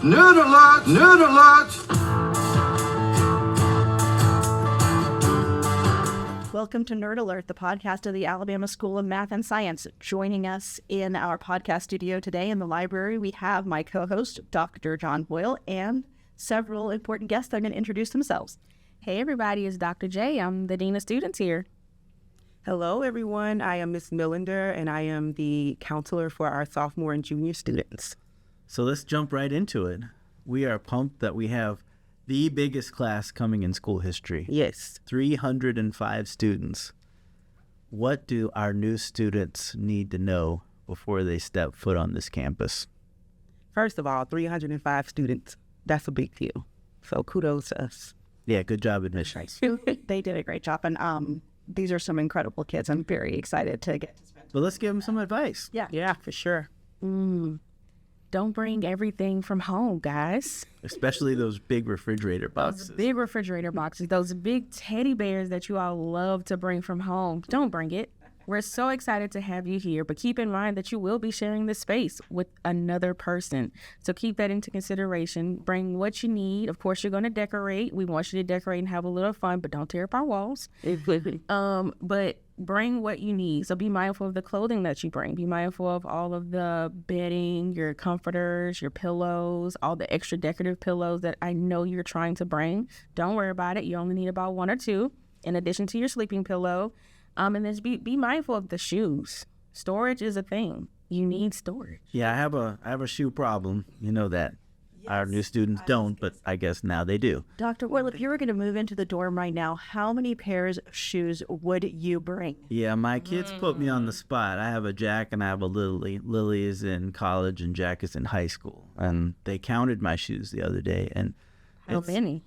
Nerd alert! Nerd alert! Welcome to Nerd Alert, the podcast of the Alabama School of Math and Science. Joining us in our podcast studio today in the library, we have my co-host, Dr. John Hoyle, and several important guests that are going to introduce themselves. Hey everybody, it's Dr. J. I'm the Dean of Students here. Hello everyone, I am Ms. Millender and I am the counselor for our sophomore and junior students. So let's jump right into it. We are pumped that we have the biggest class coming in school history. Yes. 305 students. What do our new students need to know before they step foot on this campus? First of all, 305 students, that's a big deal. So kudos to us. Yeah, good job, admissions. They did a great job, and these are some incredible kids. I'm very excited to get to spend time. But let's give them some advice. Yeah, for sure. Don't bring everything from home, guys. Especially those big refrigerator boxes. Those big refrigerator boxes, those big teddy bears that you all love to bring from home. Don't bring it. We're so excited to have you here, but keep in mind that you will be sharing this space with another person. So keep that into consideration. Bring what you need. Of course, you're going to decorate. We want you to decorate and have a little fun, but don't tear up our walls. But bring what you need. So be mindful of the clothing that you bring. Be mindful of all of the bedding, your comforters, your pillows, all the extra decorative pillows that I know you're trying to bring. Don't worry about it. You only need about one or two in addition to your sleeping pillow. And then be mindful of the shoes. Storage is a thing. You need storage. Yeah, I have a shoe problem. You know that. Yes, our new students don't, but I guess now they do. Dr. Hoyle, if you were going to move into the dorm right now, how many pairs of shoes would you bring? Yeah, my kids put me on the spot. I have a Jack and I have a Lily. Lily is in college and Jack is in high school. And they counted my shoes the other day. And how many?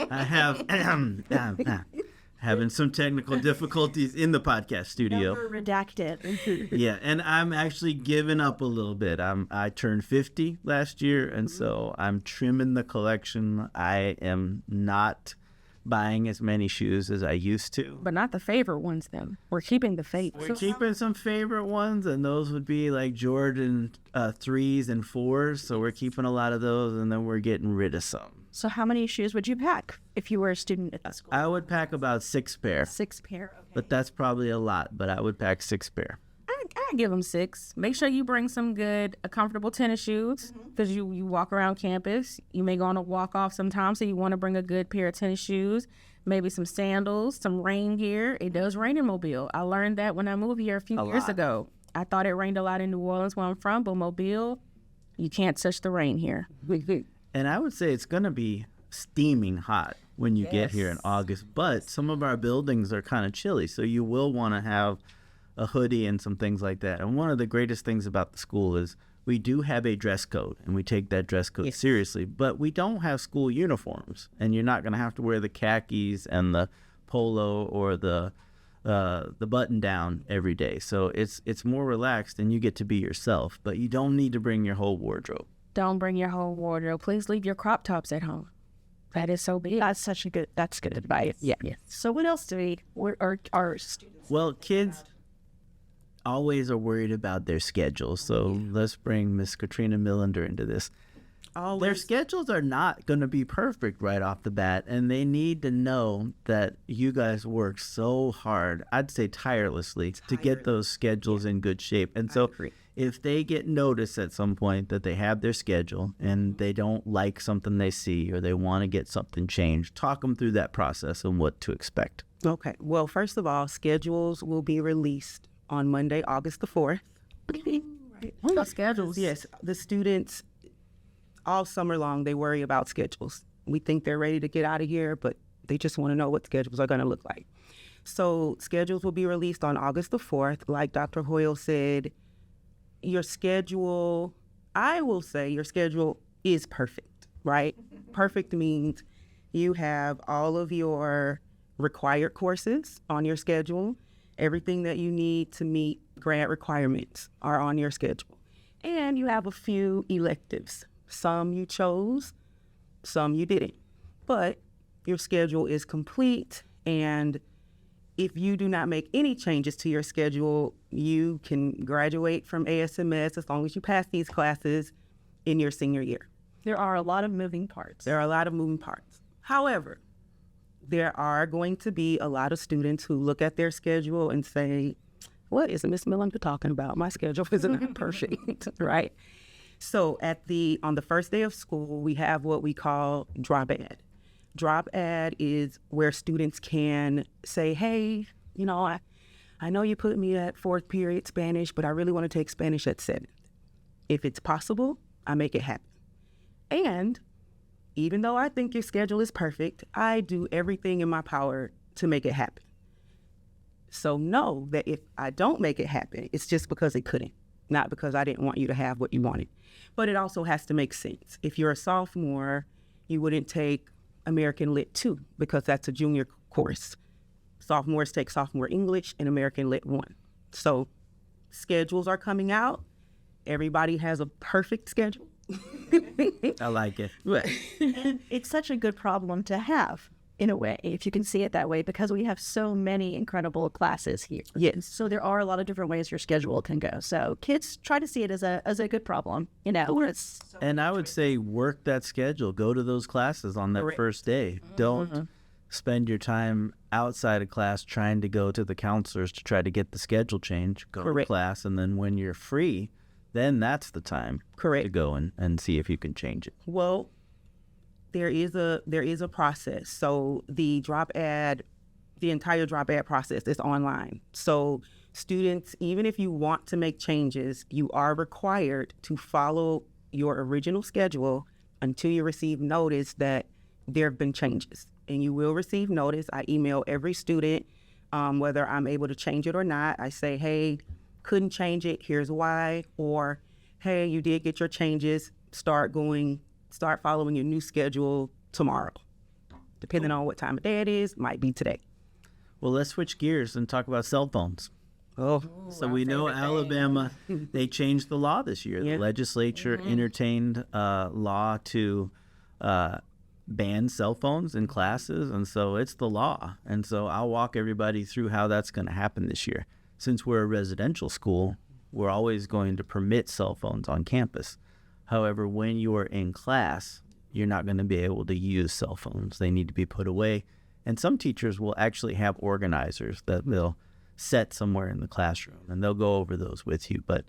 I have having some technical difficulties in the podcast studio. Number redacted. Yeah, and I'm actually giving up a little bit. I turned 50 last year, and so I'm trimming the collection. I am not buying as many shoes as I used to. But not the favorite ones, then. We're keeping the favorites. We're keeping some favorite ones, and those would be like Jordan 3s and 4s, so we're keeping a lot of those, and then we're getting rid of some. So how many shoes would you pack if you were a student at that school? I would pack about 6 pair. 6 pair, okay. But that's probably a lot, but I would pack 6 pair. I give them 6. Make sure you bring some good, comfortable tennis shoes because you walk around campus. You may go on a walk off sometime, so you want to bring a good pair of tennis shoes, maybe some sandals, some rain gear. It does rain in Mobile. I learned that when I moved here a few years ago. I thought it rained a lot in New Orleans where I'm from, but Mobile, you can't touch the rain here. And I would say it's going to be steaming hot when you get here in August, but some of our buildings are kind of chilly, so you will want to have a hoodie and some things like that. And one of the greatest things about the school is we do have a dress code, and we take that dress code seriously, but we don't have school uniforms, and you're not going to have to wear the khakis and the polo or the button down every day. So it's more relaxed, and you get to be yourself, but you don't need to bring your whole wardrobe. Don't bring your whole wardrobe. Please leave your crop tops at home. That is so big. That's good advice. Yeah. So what else do our students? Well, kids always are worried about their schedules. So let's bring Miss Katrina Millender into this. Their schedules are not going to be perfect right off the bat, and they need to know that you guys work so hard, I'd say tirelessly, to get those schedules in good shape. And so if they get notice at some point that they have their schedule and they don't like something they see or they want to get something changed, talk them through that process and what to expect. Okay, well, first of all, schedules will be released on Monday, August the 4th. The schedules. Yes, the students all summer long, they worry about schedules. We think they're ready to get out of here, but they just want to know what schedules are going to look like. So schedules will be released on August the 4th. Like Dr. Hoyle said, your schedule, I will say your schedule is perfect, right? Perfect means you have all of your required courses on your schedule. Everything that you need to meet grant requirements are on your schedule. And you have a few electives. Some you chose, some you didn't. But your schedule is complete, and if you do not make any changes to your schedule, you can graduate from ASMS as long as you pass these classes. in your senior year. There are a lot of moving parts. There are a lot of moving parts. However, there are going to be a lot of students who look at their schedule and say, what is Miss Millender talking about? My schedule isn't perfect, right? So on the first day of school, we have what we call drop ad. Drop ad is where students can say, hey, I know you put me at 4th period Spanish, but I really want to take Spanish at 7th. If it's possible, I make it happen. And even though I think your schedule is perfect, I do everything in my power to make it happen. So know that if I don't make it happen, it's just because it couldn't, not because I didn't want you to have what you wanted. But it also has to make sense. If you're a sophomore, you wouldn't take American Lit 2 because that's a junior course. Sophomores take Sophomore English and American Lit 1. So schedules are coming out. Everybody has a perfect schedule. I like it. And it's such a good problem to have, in a way, if you can see it that way, because we have so many incredible classes here. Yes. So there are a lot of different ways your schedule can go. So kids try to see it as a good problem, And I would say work that schedule. Go to those classes on that first day. Don't spend your time outside of class trying to go to the counselors to try to get the schedule changed. Go to class, and then when you're free, then that's the time to go and see if you can change it. Well, there is a process. So the entire drop ad process is online. So students, even if you want to make changes, you are required to follow your original schedule until you receive notice that there have been changes. And you will receive notice. I email every student, whether I'm able to change it or not. I say, hey, couldn't change it, here's why. Or, hey, you did get your changes, start following your new schedule tomorrow. Depending on what time of day it is, might be today. Well, let's switch gears and talk about cell phones. So we know Alabama, they changed the law this year. The legislature entertained law to ban cell phones in classes, and so it's the law. And so I'll walk everybody through how that's going to happen this year. Since we're a residential school, we're always going to permit cell phones on campus. However, when you are in class, you're not going to be able to use cell phones. They need to be put away. And some teachers will actually have organizers that they'll set somewhere in the classroom, and they'll go over those with you. But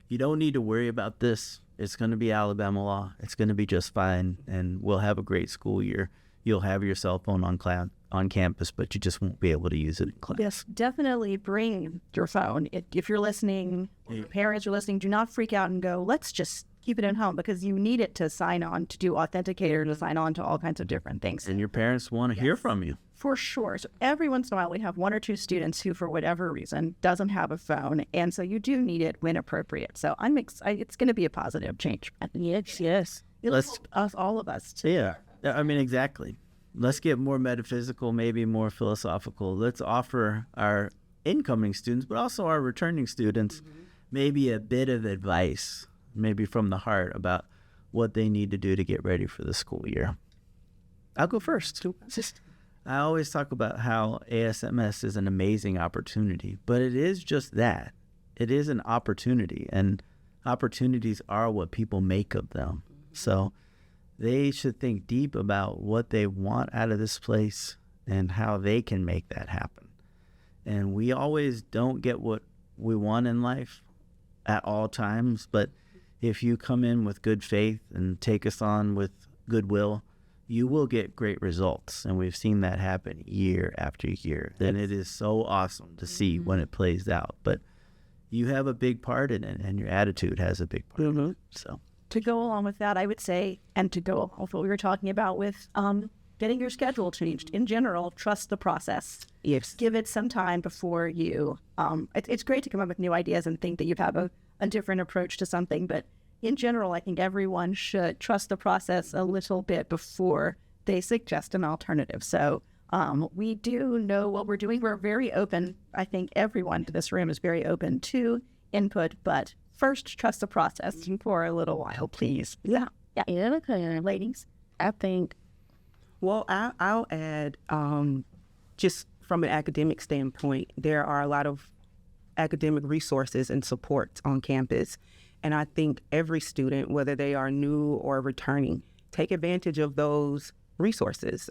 you don't need to worry about this. It's going to be Alabama law. It's going to be just fine, and we'll have a great school year. You'll have your cell phone on campus, but you just won't be able to use it in class. Yes, definitely bring your phone. If you're listening, or your parents are listening, do not freak out and go, let's just keep it at home, because you need it to sign on, to do authenticator, to sign on to all kinds of different things. And your parents want to hear from you. For sure. So every once in a while, we have 1 or 2 students who, for whatever reason, doesn't have a phone. And so you do need it when appropriate. So I'm excited. It's going to be a positive change. Yes. It'll help us, all of us. Yeah. I mean, exactly. Let's get more metaphysical, maybe more philosophical. Let's offer our incoming students, but also our returning students, maybe a bit of advice, maybe from the heart, about what they need to do to get ready for the school year. I'll go first. I always talk about how ASMS is an amazing opportunity, but it is just that. It is an opportunity, and opportunities are what people make of them. So they should think deep about what they want out of this place and how they can make that happen. And we always don't get what we want in life at all times, but if you come in with good faith and take us on with goodwill, you will get great results. And we've seen that happen year after year. And it is so awesome to see when it plays out. But you have a big part in it, and your attitude has a big part in it. So to go along with that, I would say, and to go along with what we were talking about with getting your schedule changed, in general, trust the process. Yes. Give it some time before you, it's great to come up with new ideas and think that you have a different approach to something, but in general, I think everyone should trust the process a little bit before they suggest an alternative. So we do know what we're doing. We're very open. I think everyone in this room is very open to input, but first, trust the process for a little while, please. Yeah. Ladies. I think. Well, I'll add, just from an academic standpoint, there are a lot of academic resources and supports on campus. And I think every student, whether they are new or returning, take advantage of those resources,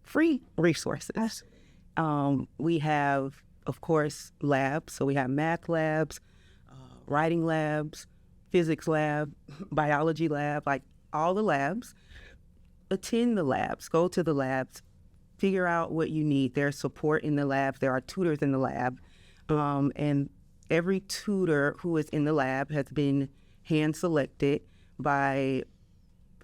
free resources. We have, of course, labs. So we have math labs, writing labs, physics lab, biology lab, like all the labs. Attend the labs, go to the labs, figure out what you need. There's support in the labs. There are tutors in the lab. And every tutor who is in the lab has been hand-selected by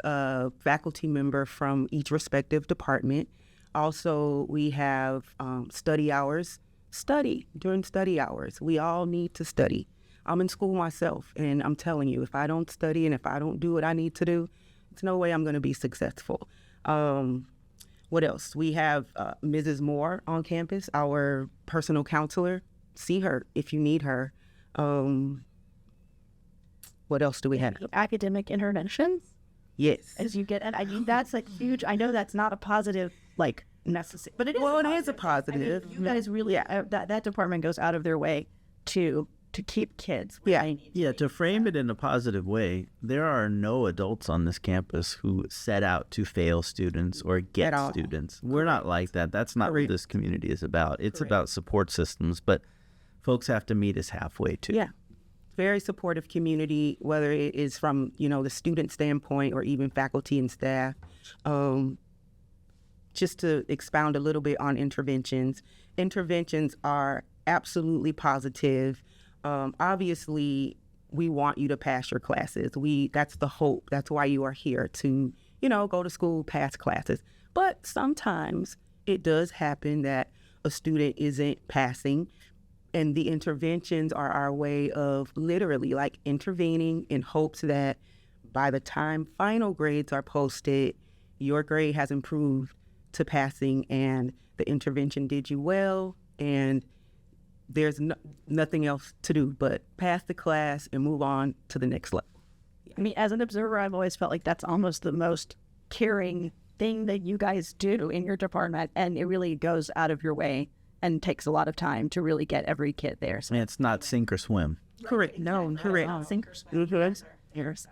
a faculty member from each respective department. Also, we have study hours. Study during study hours. We all need to study. I'm in school myself, and I'm telling you, if I don't study and if I don't do what I need to do, there's no way I'm going to be successful. What else? We have Mrs. Moore on campus, our personal counselor. See her if you need her. What else do we have? Academic interventions. Yes. As you get, and I mean, that's like huge. I know that's not a positive, like, necessary, but it is. Well, it is a positive. I mean, you guys really, that department goes out of their way to keep kids. Where they need Yeah, to frame it in a positive way, there are no adults on this campus who set out to fail students or get students. We're not like that. That's not what this community is about. It's about support systems, but folks have to meet us halfway too. Yeah. Very supportive community, whether it is from, the student standpoint or even faculty and staff. Just to expound a little bit on interventions. Interventions are absolutely positive. Obviously, we want you to pass your classes. That's the hope. That's why you are here to, go to school, pass classes. But sometimes it does happen that a student isn't passing, and the interventions are our way of literally like intervening in hopes that by the time final grades are posted, your grade has improved to passing and the intervention did you well, and there's nothing else to do but pass the class and move on to the next level. I mean, as an observer, I've always felt like that's almost the most caring thing that you guys do in your department, and it really goes out of your way and takes a lot of time to really get every kid there. So. And it's not sink or swim. Correct. No, correct. Sink or swim.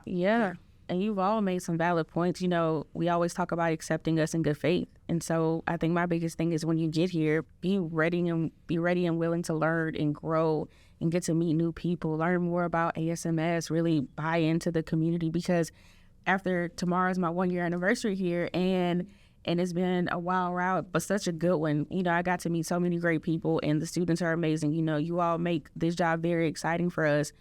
Yeah. And you've all made some valid points. We always talk about accepting us in good faith. And so I think my biggest thing is when you get here, be ready and willing to learn and grow and get to meet new people, learn more about ASMS, really buy into the community, because after tomorrow's my 1-year anniversary here, and it's been a wild ride, but such a good one. I got to meet so many great people, and the students are amazing. You all make this job very exciting for us.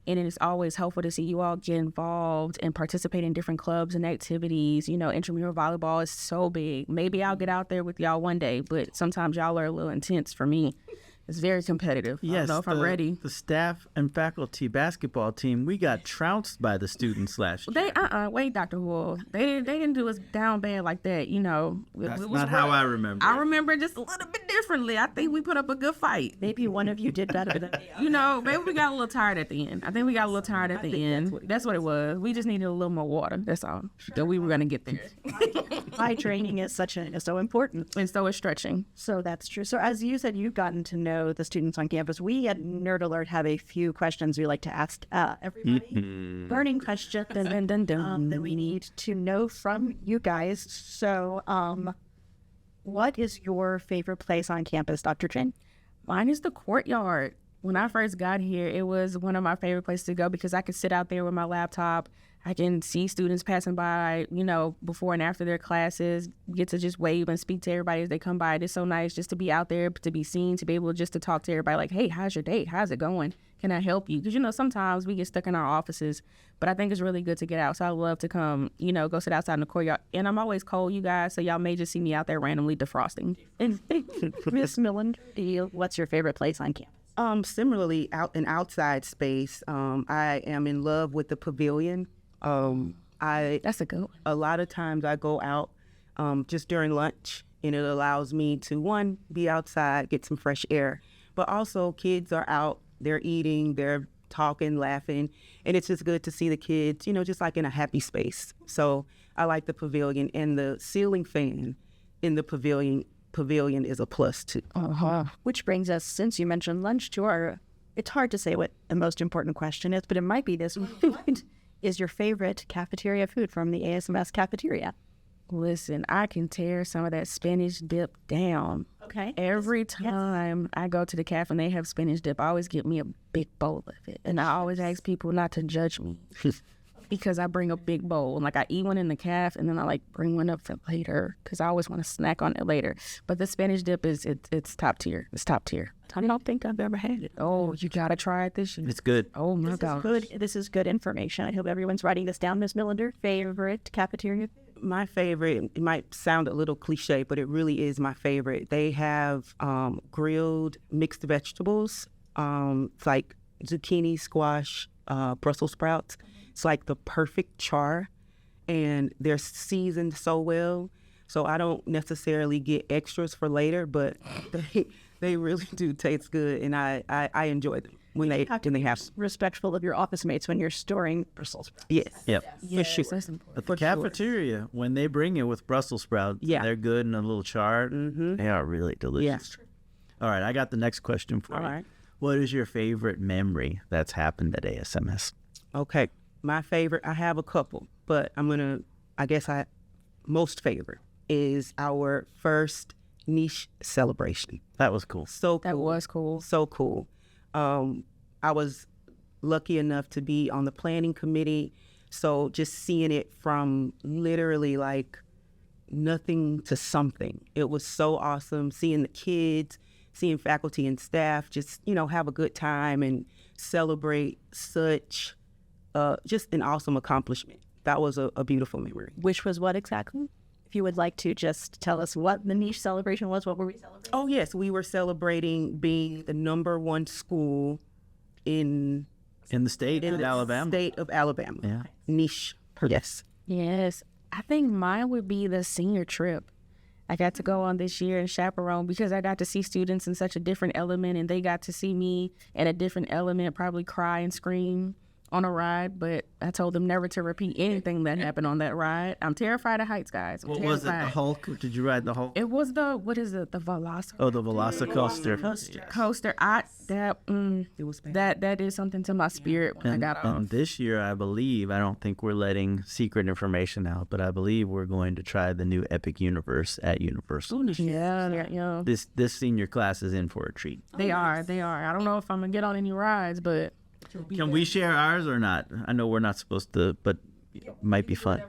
And it's always helpful to see you all get involved and participate in different clubs and activities. Intramural volleyball is so big. Maybe I'll get out there with y'all one day, but sometimes y'all are a little intense for me. It's very competitive. Yes, I don't know if I'm ready. The staff and faculty basketball team, we got trounced by the students last year. Wait, Dr. Hoyle. They didn't do us down bad like that, That's not how I remember. I remember just a little bit differently. I think we put up a good fight. Maybe one of you did better than me. Maybe we got a little tired at the end. I think we got a little tired at the end. That's what it was. We just needed a little more water. That's all. So we were going to get there. High training is so important. And so is stretching. So that's true. So as you said, you've gotten to know the students on campus. We at Nerd Alert have a few questions we like to ask everybody. Burning questions that we need to know from you guys. So what is your favorite place on campus, Dr. Chen? Mine is the courtyard. When I first got here, it was one of my favorite places to go because I could sit out there with my laptop. I can see students passing by, before and after their classes, get to just wave and speak to everybody as they come by. It's so nice just to be out there, to be seen, to be able just to talk to everybody like, hey, how's your day? How's it going? Can I help you? Because, sometimes we get stuck in our offices, but I think it's really good to get out. So I love to come, go sit outside in the courtyard. And I'm always cold, you guys, so y'all may just see me out there randomly defrosting. Miss Millender, what's your favorite place on campus? Similarly, outside space, I am in love with the pavilion. That's a good one. A lot of times I go out just during lunch, and it allows me to, one, be outside, get some fresh air, but also kids are out, they're eating, they're talking, laughing, and it's just good to see the kids, just like in a happy space. So I like the pavilion, and the ceiling fan in the pavilion is a plus too. Which brings us, since you mentioned lunch, to our it's hard to say what the most important question is, but it might be this one. What is your favorite cafeteria food from the ASMS cafeteria? Listen, I can tear some of that spinach dip down. Okay. Every time I go to the cafe and they have spinach dip, I always get me a big bowl of it. And I always ask people not to judge me because I bring a big bowl. Like I eat one in the cafe and then I like bring one up for later because I always want to snack on it later. But the spinach dip it's top tier. It's top tier. I don't think I've ever had it. Oh, you got to try it this year. It's good. Oh my gosh. This is good information. I hope everyone's writing this down. Ms. Millender, favorite cafeteria food? My favorite, it might sound a little cliche, but it really is my favorite. They have grilled mixed vegetables. It's like zucchini, squash, Brussels sprouts. It's like the perfect char, and they're seasoned so well. So I don't necessarily get extras for later, but they really do taste good, and I enjoy them when they have. Respectful of your office mates when you're storing Brussels sprouts. Yes. Yep. For sure. That's important. At the cafeteria, when they bring it with Brussels sprouts, they're good in a little chart. They are really delicious. Yeah. All right, I got the next question for All you. right. What is your favorite memory that's happened at ASMS? Okay. My favorite, I have a couple, but most favorite is our first niche celebration. That was cool. So cool. That was cool. So cool. I was lucky enough to be on the planning committee, so just seeing it from literally like nothing to something. It was so awesome seeing the kids, seeing faculty and staff just, have a good time and celebrate such just an awesome accomplishment. That was a beautiful memory. Which was what exactly? If you would like to just tell us what the niche celebration was, what were we celebrating? Oh, yes. We were celebrating being the #1 school in In the state of Alabama. State of Alabama. Yeah. Niche. Yes. Yes. I think mine would be the senior trip. I got to go on this year and chaperone because I got to see students in such a different element, and they got to see me in a different element, probably cry and scream on a ride, but I told them never to repeat anything that happened on that ride. I'm terrified of heights, guys. What was it, the Hulk? Did you ride the Hulk? It was the Velocicoaster. Oh, the Velocicoaster. Coaster. It was bad. That is something to my spirit when I got off. This year, I believe, I don't think we're letting secret information out, but I believe we're going to try the new Epic Universe at Universal. Yeah. This senior class is in for a treat. They are. I don't know if I'm gonna get on any rides, but Can we share ours or not? I know we're not supposed to, but it might be fun.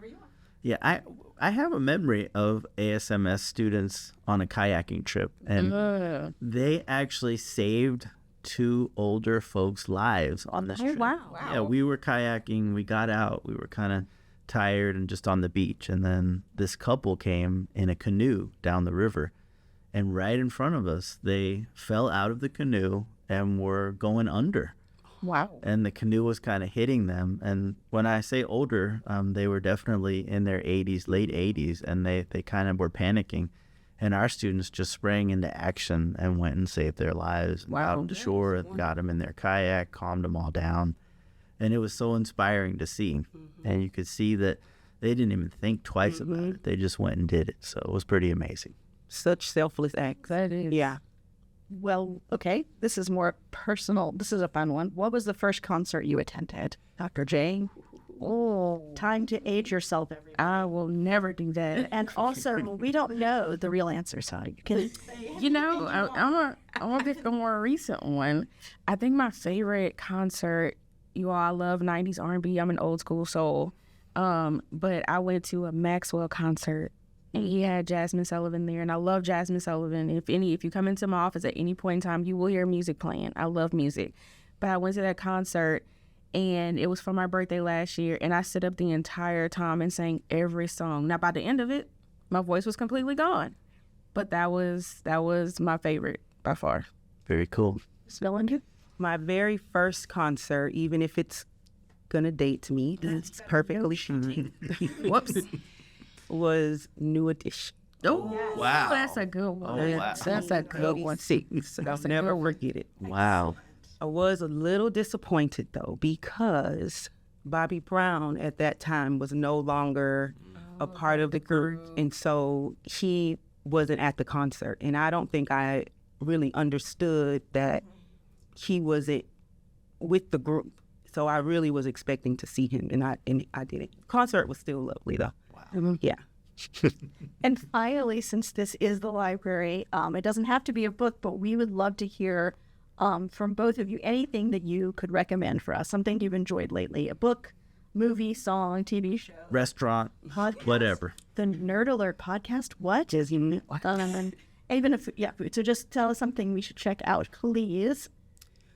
Yeah, I have a memory of ASMS students on a kayaking trip, and they actually saved 2 older folks' lives on this trip. Wow. Yeah, we were kayaking, we got out, we were kind of tired and just on the beach, and then this couple came in a canoe down the river, and right in front of us, they fell out of the canoe and were going under. Wow. And the canoe was kind of hitting them. And when I say older, they were definitely in their 80s, late 80s, and they kind of were panicking. And our students just sprang into action and went and saved their lives. Wow. Out to shore, and got them in their kayak, calmed them all down. And it was so inspiring to see. And you could see that they didn't even think twice about it. They just went and did it. So it was pretty amazing. Such selfless acts. That is. Yeah. Well, okay, this is more personal. This is a fun one. What was the first concert you attended, Dr. J? Oh, time to age yourself, everyone. I will never do that. And also, we don't know the real answer, so you can I want to pick a more recent one. I think my favorite concert, you all, I love 90s R&B. I'm an old school soul. But I went to a Maxwell concert, and he had Jasmine Sullivan there, and I love Jasmine Sullivan. If you come into my office at any point in time, you will hear music playing. I love music. But I went to that concert, and it was for my birthday last year, and I stood up the entire time and sang every song. Now, by the end of it, my voice was completely gone. But that was my favorite by far. Very cool. My very first concert, even if it's going to date me, it's perfectly fine, Whoops. was New Edition. Oh, Wow. That's a good one. Oh, wow. That's a good one. 86. I'll never forget it. Wow. I was a little disappointed, though, because Bobby Brown at that time was no longer a part of the group. And so he wasn't at the concert. And I don't think I really understood that he wasn't with the group. So I really was expecting to see him, and I didn't. Concert was still lovely though. Wow. Yeah. And finally, since this is the library, it doesn't have to be a book, but we would love to hear from both of you anything that you could recommend for us, something you've enjoyed lately, a book, movie, song, TV show, Restaurant, podcast, whatever. The Nerd Alert podcast. What? Even if, so just tell us something we should check out, please.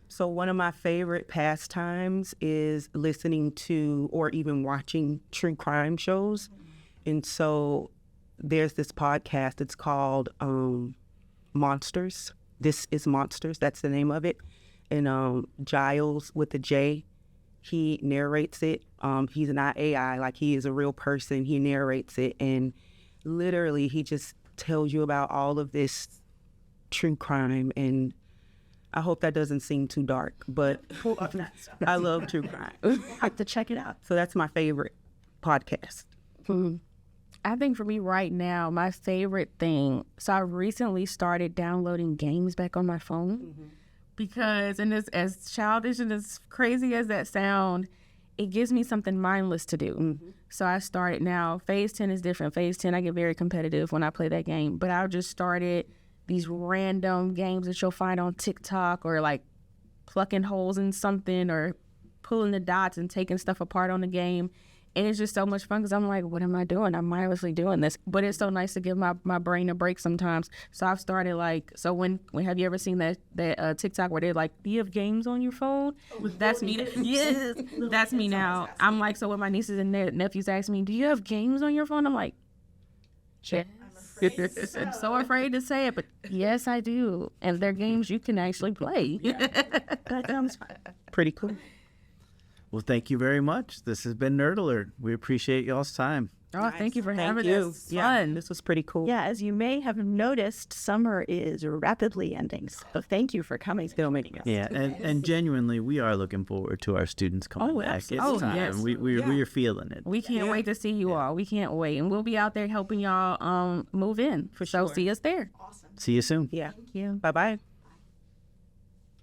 So one of my favorite pastimes is listening to or even watching true crime shows. And so there's this podcast. It's called Monsters. This is Monsters. That's the name of it. And Giles with a J, he narrates it. He's not AI. Like, he is a real person. He narrates it. And literally, he just tells you about all of this true crime. And I hope that doesn't seem too dark, but I love true crime. I have to check it out. So that's my favorite podcast. I think for me right now, my favorite thing, so I recently started downloading games back on my phone because, and as childish and as crazy as that sound, it gives me something mindless to do. So I started now, Phase 10 is different. Phase 10, I get very competitive when I play that game, but I just started these random games that you'll find on TikTok, or like plucking holes in something or pulling the dots and taking stuff apart on the game. And it's just so much fun because I'm like, what am I doing? I'm mindlessly doing this. But it's so nice to give my brain a break sometimes. So I've started like, so when have you ever seen that TikTok where they're like, do you have games on your phone? That's me. Yes, that's me now. I'm like, so when my nieces and nephews ask me, do you have games on your phone? I'm like, yes. I'm so afraid to say it, but yes, I do. And they're games you can actually play. That sounds fun. Pretty cool. Well, thank you very much. This has been Nerd Alert. We appreciate y'all's time. Oh, thank you for having you. us. Yeah, Fun. this was pretty cool. Yeah, as you may have noticed, summer is rapidly ending. So thank you for coming. Still making it. Yeah, and genuinely, we are looking forward to our students coming back. It's absolutely. time. Yes. We're feeling it. We can't wait to see you all. We can't wait. And we'll be out there helping y'all move in. For So sure. see us there. See you soon. Yeah. Thank you. Bye-bye.